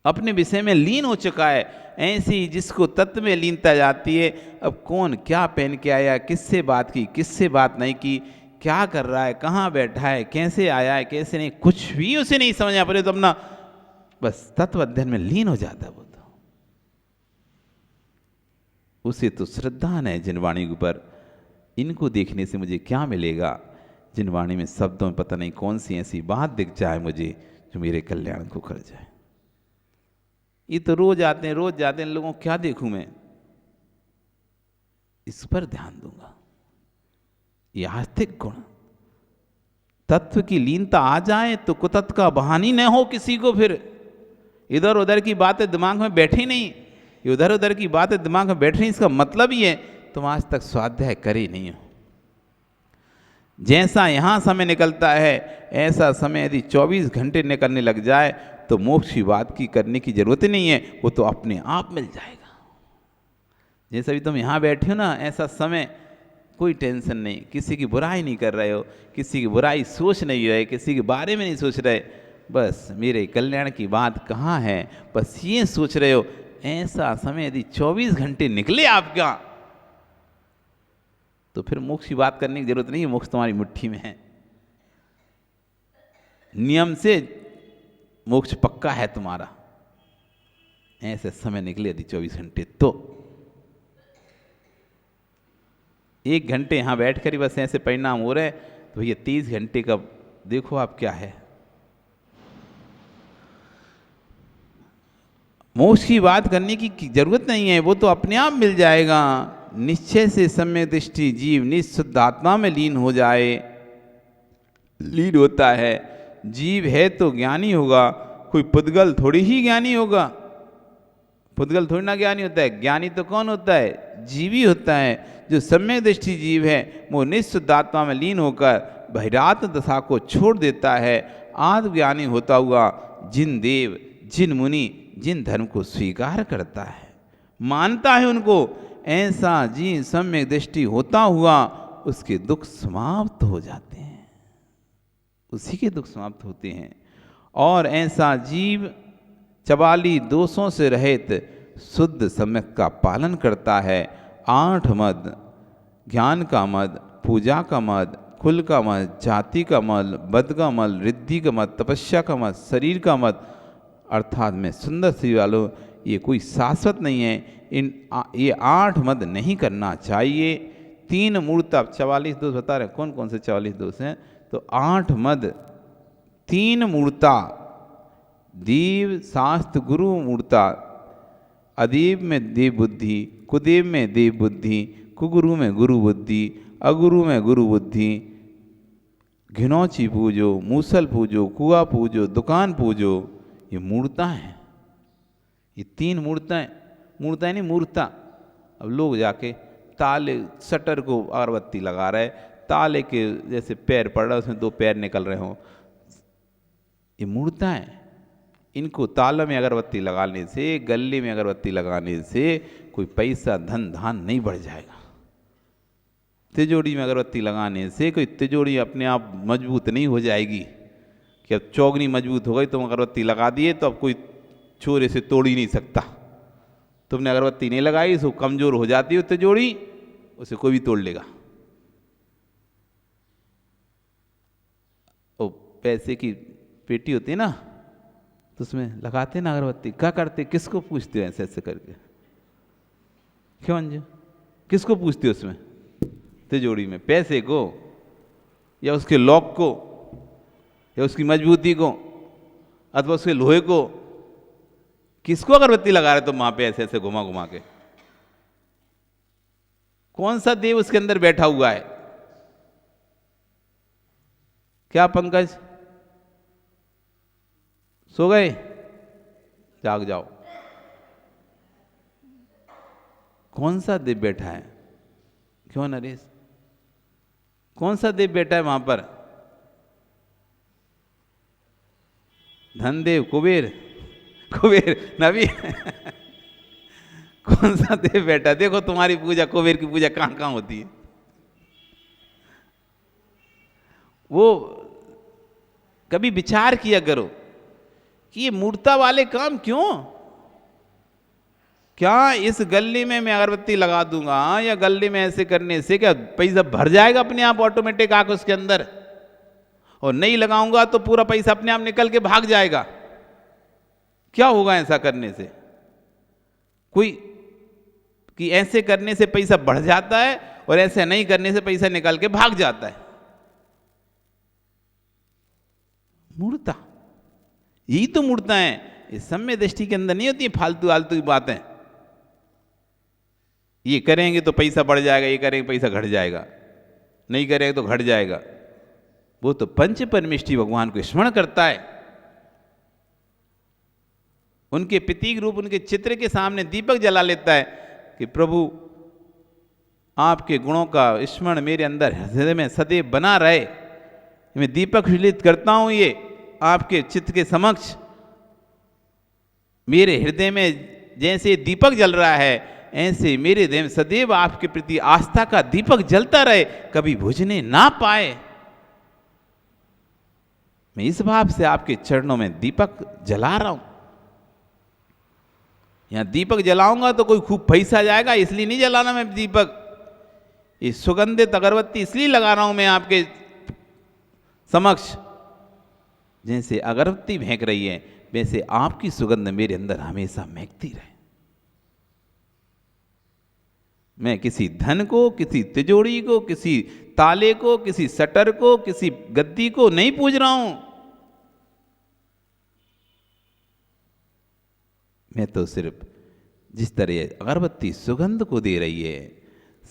अपने विषय में लीन हो चुका है। ऐसी जिसको तत्व में लीनता जाती है, अब कौन क्या पहन के आया, किससे बात की, किससे बात नहीं की, क्या कर रहा है, कहाँ बैठा है, कैसे आया है, कैसे नहीं, कुछ भी उसे नहीं समझ आ पा तो अपना बस तत्व अध्ययन में लीन हो जाता है वो। तो उसे तो श्रद्धा है जिन वाणी के ऊपर, इनको देखने से मुझे क्या मिलेगा, जिन वाणी में शब्दों में पता नहीं कौन सी ऐसी बात दिख जाए मुझे जो मेरे कल्याण को कर जाए। ये तो रोज आते हैं, रोज जाते हैं, इन लोगों को क्या देखूं मैं, इस पर ध्यान दूंगा। ये आस्तिक गुण, तत्व की लीनता आ जाए तो कुतत्व का बहानी न हो किसी को, फिर इधर उधर की बातें दिमाग में बैठी नहीं, उधर उधर की बातें दिमाग में बैठ रही, इसका मतलब ही है तुम आज तक स्वाध्याय करे नहीं हो। जैसा यहाँ समय निकलता है ऐसा समय यदि 24 घंटे निकलने लग जाए तो मोक्ष की बात की करने की जरूरत ही नहीं है, वो तो अपने आप मिल जाएगा। जैसे भी तुम यहाँ बैठे हो ना, ऐसा समय, कोई टेंशन नहीं, किसी की बुराई नहीं कर रहे हो, किसी की बुराई सोच नहीं रहे, किसी के बारे में नहीं सोच रहे, बस मेरे कल्याण की बात कहाँ है, बस ये सोच रहे हो। ऐसा समय यदि 24 घंटे निकले आपका, तो फिर मोक्ष की बात करने की जरूरत नहीं है, मोक्ष तुम्हारी मुट्ठी में है। नियम से मोक्ष पक्का है तुम्हारा। ऐसे समय निकले यदि 24 घंटे, तो 1 घंटे यहां बैठकर ही बस ऐसे परिणाम हो रहे, तो भैया 30 घंटे का देखो आप क्या है। मोक्ष की बात करने की जरूरत नहीं है, वो तो अपने आप मिल जाएगा। निश्चय से सम्यक दृष्टि जीव निःशुद्ध आत्मा में लीन हो जाए, लीन होता है। जीव है तो ज्ञानी होगा, कोई पुद्गल थोड़ी ही ज्ञानी होगा, पुद्गल थोड़ी ना ज्ञानी होता है। ज्ञानी तो कौन होता है, जीवी होता है। जो सम्यक दृष्टि जीव है वो निःशुद्ध आत्मा में लीन होकर बहिरात्म दशा को छोड़ देता है, आत्मज्ञानी होता हुआ जिन देव, जिन मुनि, जिन धर्म को स्वीकार करता है, मानता है उनको, ऐसा जी सम्यक दृष्टि होता हुआ उसके दुख समाप्त हो जाते हैं, उसी के दुख समाप्त होते हैं। और ऐसा जीव 44 दोषों से रहित शुद्ध सम्यक का पालन करता है। 8 मद, ज्ञान का मद, पूजा का मद, कुल का मद, जाति का मद, बद का मद, रिद्धि का मद, तपस्या का मद, शरीर का मद, अर्थात में सुंदर शरीर वालों, ये कोई शाश्वत नहीं है। ये 8 मद नहीं करना चाहिए। 3 मूर्ता, 44 दोष बता रहे हैं, कौन कौन से 44 दोष हैं, तो 8 मद, 3 मूर्ता, दीव शास्त्र गुरु मूर्ता, अदीव में देव बुद्धि, कुदेव में देव बुद्धि, कुगुरु में गुरु बुद्धि, अगुरु में गुरु बुद्धि, घिनौची पूजो, मूसल पूजो, कुआ पूजो, दुकान पूजो, ये मूर्ता हैं। ये 3 मूर्ताएं, मूर्ताएं नहीं मूर्ता। अब लोग जाके ताले शटर को अगरबत्ती लगा रहे, ताले के जैसे पैर पड़ रहा है उसमें 2 पैर निकल रहे हों, ये मूर्ताएं। इनको ताला में अगरबत्ती लगाने से, गले में अगरबत्ती लगाने से कोई पैसा धन धान नहीं बढ़ जाएगा। तिजोरी में अगरबत्ती लगाने से कोई तिजोरी अपने आप मजबूत नहीं हो जाएगी कि अब चौगनी मजबूत हो गई, तुम अगरबत्ती लगा दिए तो अब कोई चोर इसे तोड़ ही नहीं सकता। तुमने अगरबत्ती नहीं लगाई, सो कमजोर हो जाती है तिजोरी, उसे कोई भी तोड़ लेगा। ओ पैसे की पेटी होती है ना, तो उसमें लगाते ना अगरबत्ती, क्या करते, किसको पूछते हो ऐसे ऐसे करके, क्यों अंजू, किसको पूछते हो उसमें तिजोरी में, पैसे को या उसके लॉक को या उसकी मजबूती को अथवा उसके लोहे को, किसको अगरबत्ती लगा रहे तुम वहां पे ऐसे ऐसे घुमा घुमा के? कौन सा देव उसके अंदर बैठा हुआ है? क्या पंकज, सो गए? जाग जाओ। कौन सा देव बैठा है? क्यों नरेश, कौन सा देव बैठा है वहां पर? धनदेव, कुबेर, कुबेर नबी कौन सा देव बेटा? देखो तुम्हारी पूजा, कुबेर की पूजा कहाँ कहाँ होती है। वो कभी विचार किया करो कि ये मूर्ता वाले काम क्यों? क्या इस गली में मैं अगरबत्ती लगा दूंगा या गली में ऐसे करने से क्या पैसा भर जाएगा अपने आप ऑटोमेटिक आके उसके अंदर? और नहीं लगाऊंगा तो पूरा पैसा अपने आप निकल के भाग जाएगा। क्या होगा ऐसा करने से? कोई कि ऐसे करने से पैसा बढ़ जाता है और ऐसे नहीं करने से पैसा निकल के भाग जाता है। मूर्ता, यही तो मूर्ता है। इस सम्य दृष्टि के अंदर नहीं होती है फालतू आलतू की बातें। ये करेंगे तो पैसा बढ़ जाएगा, ये करेंगे पैसा घट जाएगा, नहीं करेंगे तो घट जाएगा। वो तो पंच परमेष्टि भगवान को स्मरण करता है। उनके प्रतीक रूप, उनके चित्र के सामने दीपक जला लेता है कि प्रभु आपके गुणों का स्मरण मेरे अंदर हृदय में सदैव बना रहे। मैं दीपक प्रज्वलित करता हूं ये आपके चित्त के समक्ष। मेरे हृदय में जैसे दीपक जल रहा है, ऐसे मेरे हृदय में सदैव आपके प्रति आस्था का दीपक जलता रहे, कभी बुझने ना पाए। मैं इस भाव से आपके चरणों में दीपक जला रहा हूं। यहां दीपक जलाऊंगा तो कोई खूब पैसा जाएगा, इसलिए नहीं जलाना मैं दीपक। ये सुगंधित अगरबत्ती इसलिए लगा रहा हूं मैं आपके समक्ष। जैसे अगरबत्ती महक रही है, वैसे आपकी सुगंध मेरे अंदर हमेशा महकती रहे। मैं किसी धन को, किसी तिजोरी को, किसी ताले को, किसी शटर को, किसी गद्दी को नहीं पूज रहा हूं। मैं तो सिर्फ जिस तरह अगरबत्ती सुगंध को दे रही है,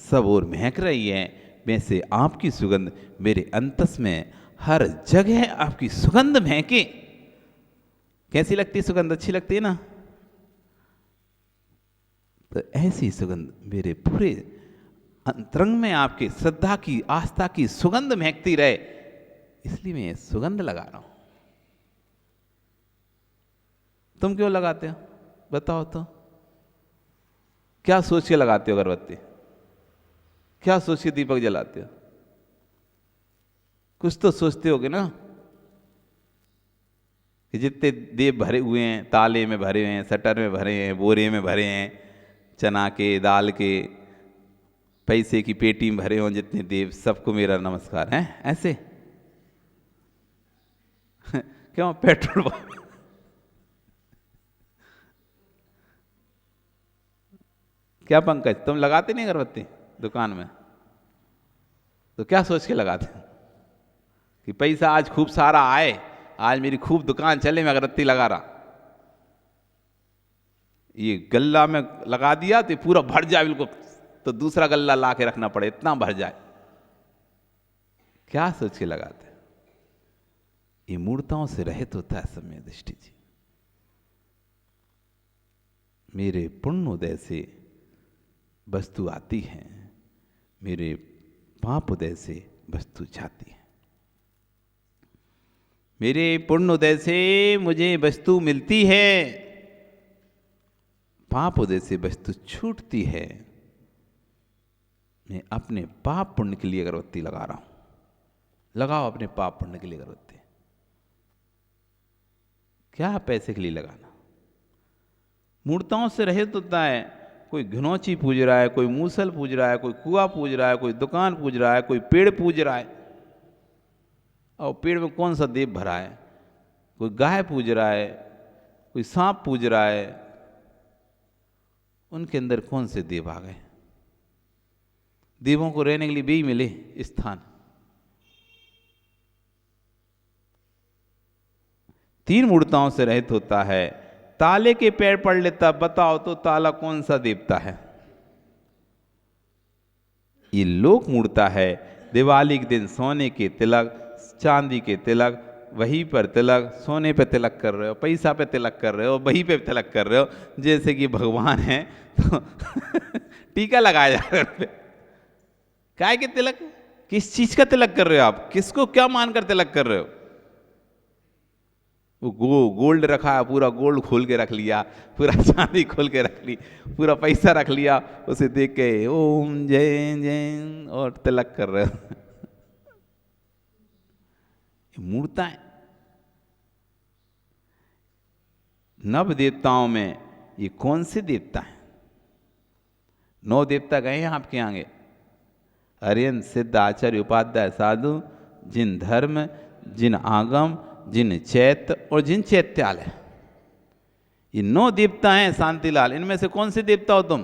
सब और महक रही है, वैसे आपकी सुगंध मेरे अंतस में हर जगह आपकी सुगंध महके। कैसी लगती सुगंध? अच्छी लगती है ना? तो ऐसी सुगंध मेरे पूरे अंतरंग में आपके श्रद्धा की, आस्था की सुगंध महकती रहे, इसलिए मैं सुगंध लगा रहा हूं। तुम क्यों लगाते हो बताओ तो? क्या सोच के लगाते हो अगरबत्ती? क्या सोच के दीपक जलाते हो? कुछ तो सोचते होगे ना कि जितने देव भरे हुए हैं, ताले में भरे हुए हैं, सटर में भरे हैं, बोरे में भरे हैं, चना के, दाल के, पैसे की पेटी में भरे हों जितने देव, सबको मेरा नमस्कार है। ऐसे क्यों? पेट्रोल पंप क्या पंकज, तुम लगाते नहीं अगरबत्ती दुकान में? तो क्या सोच के लगाते कि पैसा आज खूब सारा आए, आज मेरी खूब दुकान चले, मैं अगरबत्ती लगा रहा। ये गल्ला में लगा दिया तो पूरा भर जाए बिल्कुल, तो दूसरा गल्ला ला के रखना पड़े, इतना भर जाए। क्या सोच के लगाते? ये मूर्ताओं से रहित होता है सम्य दृष्टि जी। मेरे पुण्य उदय से वस्तु आती है, मेरे पाप उदय से वस्तु जाती है। मेरे पुण्य उदय से मुझे वस्तु मिलती है, पाप उदय से वस्तु छूटती है। मैं अपने पाप पुण्य के लिए अगरबत्ती लगा रहा हूं। लगाओ अपने पाप पुण्य के लिए अगरबत्ती। क्या पैसे के लिए लगाना? मूर्ताओं से रहित होता है। कोई घनौची पूज रहा है, कोई मूसल पूज रहा है, कोई कुआं पूज रहा है, कोई दुकान पूज रहा है, कोई पेड़ पूज रहा है। और पेड़ में कौन सा देव भरा है? कोई गाय पूज रहा है, कोई सांप पूज रहा है। उनके अंदर कौन से देव आ गए? देवों को रहने के लिए भी मिले स्थान। 3 मूर्ताओं से रहित होता है। ताले के पैर पड़ लेता, बताओ तो ताला कौन सा देवता है? ये लोक मूर्ता है। दिवाली के दिन सोने के तिलक, चांदी के तिलक, वहीं पर तिलक, सोने पे तिलक कर रहे हो, पैसा पे तिलक कर रहे हो, वहीं पे तिलक कर रहे हो, जैसे कि भगवान है तो टीका लगाया जा रहा है। काय के तिलक? किस चीज का तिलक कर रहे हो आप? किसको क्या मानकर तिलक कर रहे हो? वो गोल्ड रखा है, पूरा गोल्ड खोल के रख लिया, पूरा चांदी खोल के रख ली, पूरा पैसा रख लिया, उसे देख के ओम जय जय और तिलक कर रहे हो। मूर्ताएं। नव देवताओं में ये कौन से देवता हैं? 9 देवता गए हैं आपके आगे, अरियन सिद्ध आचार्य उपाध्याय साधु, जिन धर्म, जिन आगम, जिन चैत्य और जिन चैत्यालय, ये 9 देवता हैं। शांतिलाल, इनमें से कौन से देवता हो तुम?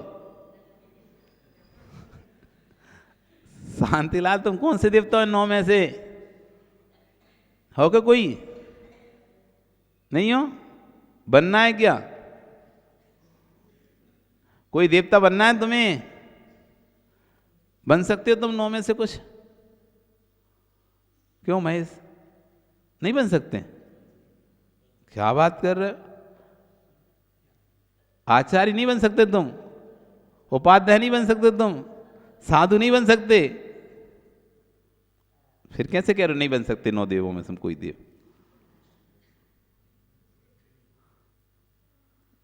शांतिलाल, तुम कौन से देवता हो 9 में से? हो क्या कोई? नहीं हो? बनना है क्या? कोई देवता बनना है तुम्हें? बन सकते हो तुम 9 में से कुछ? क्यों महेश, नहीं बन सकते? क्या बात कर रहे हो? आचार्य नहीं बन सकते तुम? उपाध्याय नहीं बन सकते तुम? साधु नहीं बन सकते? फिर कैसे कह रहे हो नहीं बन सकते 9 देवों में से कोई देव?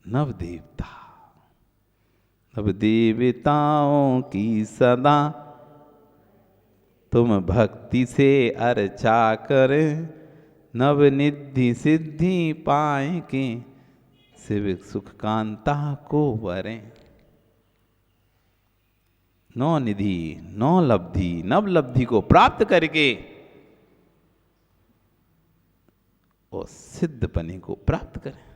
नव देवता, नव देवताओं की सदा तुम भक्ति से अर्चा करें, नव निधि सिद्धि पाए के शिव सुख कांता को वरें। 9 निधि, 9 लब्धि, नव लब्धि को प्राप्त करके और सिद्ध पने को प्राप्त करें।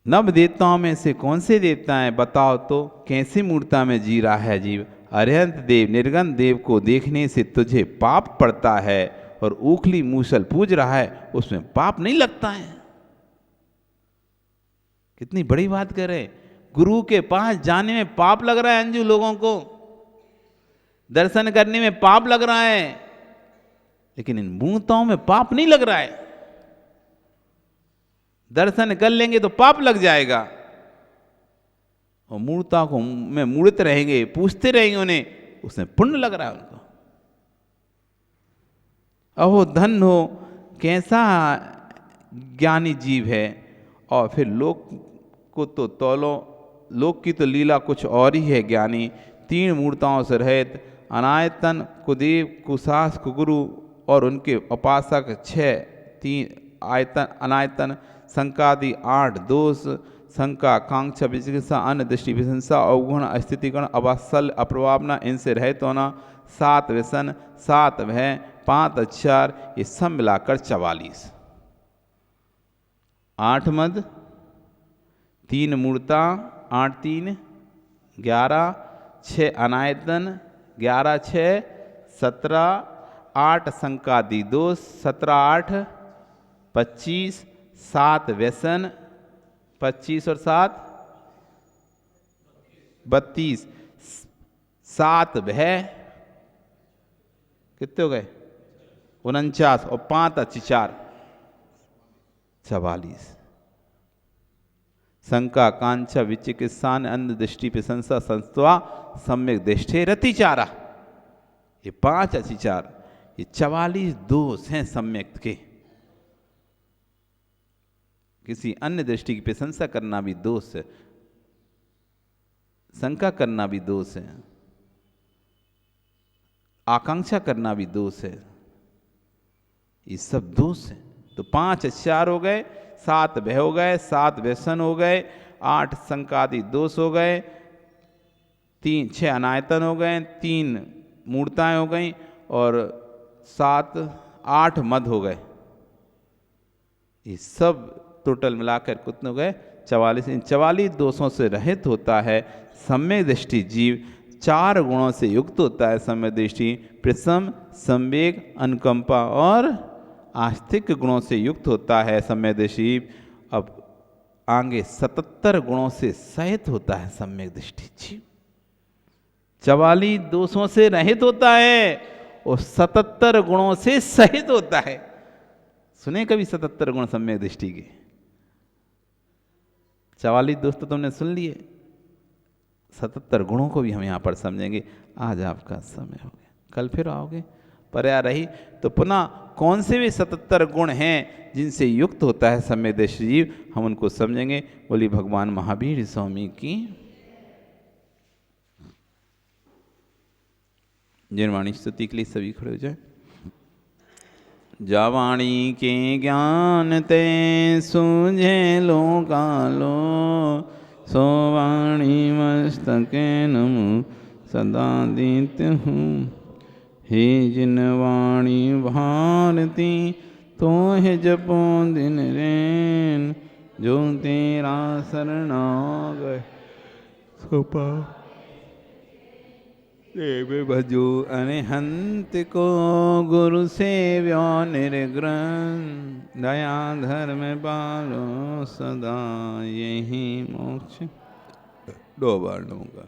नव देवताओं में से कौन से देवता हैं बताओ तो? कैसी मूर्ता में जी रहा है जीव? अरिहंत देव, निर्गंध देव को देखने से तुझे पाप पड़ता है, और उखली मूसल पूज रहा है, उसमें पाप नहीं लगता है। कितनी बड़ी बात कर रहे हैं। गुरु के पास जाने में पाप लग रहा है अंजू लोगों को, दर्शन करने में पाप लग रहा है, लेकिन इन मूर्ताओं में पाप नहीं लग रहा है। दर्शन कर लेंगे तो पाप लग जाएगा, और मूर्ता को में मूर्त रहेंगे, पूछते रहेंगे उन्हें, उसमें पुण्य लग रहा है उनको। अहो धन हो, कैसा ज्ञानी जीव है। और फिर लोक को तो तौलो, लोक की तो लीला कुछ और ही है ज्ञानी। 3 मूर्ताओं से रहित, अनायतन, कुदेव, कुशास, कुगुरु और उनके उपासक 6, 3 आयतन, अनायतन, संकादि 8 दोष, शंका, कांक्षा, विचिकित्सा, अन्य दृष्टि, विशंसा, अवगुण, अस्थितिगण, अवात्सल्य, अप्रभावना, इनसे रहित होना, 7 व्यसन, 7 भय, 5 अच्छार, ये सब मिलाकर 44। 8 मद, 3 मूर्ता, 8 3 11, 6 अनायतन, 11 6 17, 8 संकादि दोष, 17 8 25, 7 व्यसन, 25 और 7 32, 7 भय, कितने हो गए? 49, और 5 अच्छार, 44। शंका, कांक्षा, विचिकित्सा, अन्य दृष्टि, प्रशंसा, संस्वा, सम्यक दृष्टि, रतिचारा, ये 5 अतिचार, ये 44 दोष हैं सम्यक के। किसी अन्य दृष्टि की प्रशंसा करना भी दोष है, शंका करना भी दोष है, आकांक्षा करना भी दोष है, ये सब दोष है। तो 5 अच्छार हो गए, 7 भय हो गए, 7 व्यसन हो गए, 8 संकादि दोष हो गए, 6 अनायतन हो गए, 3 मूर्ताएं हो गई, और 8 मद हो गए। ये सब टोटल मिलाकर कितने हो गए? 44। इन 44 दोषों से रहित होता है सम्यक दृष्टि जीव। 4 गुणों से युक्त होता है सम्यक दृष्टि, प्रसम, संवेग, अनुकंपा और आस्तिक गुणों से युक्त होता है सम्यक दृष्टि। अब आगे 77 गुणों से सहित होता है सम्यक दृष्टि जीव। 44 दोषों से रहित होता है और 77 गुणों से सहित होता है। सुने कभी 77 गुण सम्यक दृष्टि के? 44 दोष तो तुमने सुन लिए, 77 गुणों को भी हम यहाँ पर समझेंगे। आज आपका समय हो गया, कल फिर आओगे। पर्या रही। तो पुनः कौन से भी 77 गुण हैं जिनसे युक्त होता है सम्यकदर्शी जीव, हम उनको समझेंगे। बोली भगवान महावीर स्वामी की। निर्वाणी स्तुति के लिए सभी खड़े हो जाए। जावाणी के ज्ञान ते सूझे लो कालो, सोवाणी मस्तके नमो सदा दीत्य हूँ। हे जिन वाणी भारती तो है जपो दिन रैन, जो तेरा शरणागत सो पाओ। देव भजो अरिहंत को, गुरु सेव्यो निर्ग्रहण, दया धर्म पालो सदा, यही मोक्ष। 2 बार नमोकार।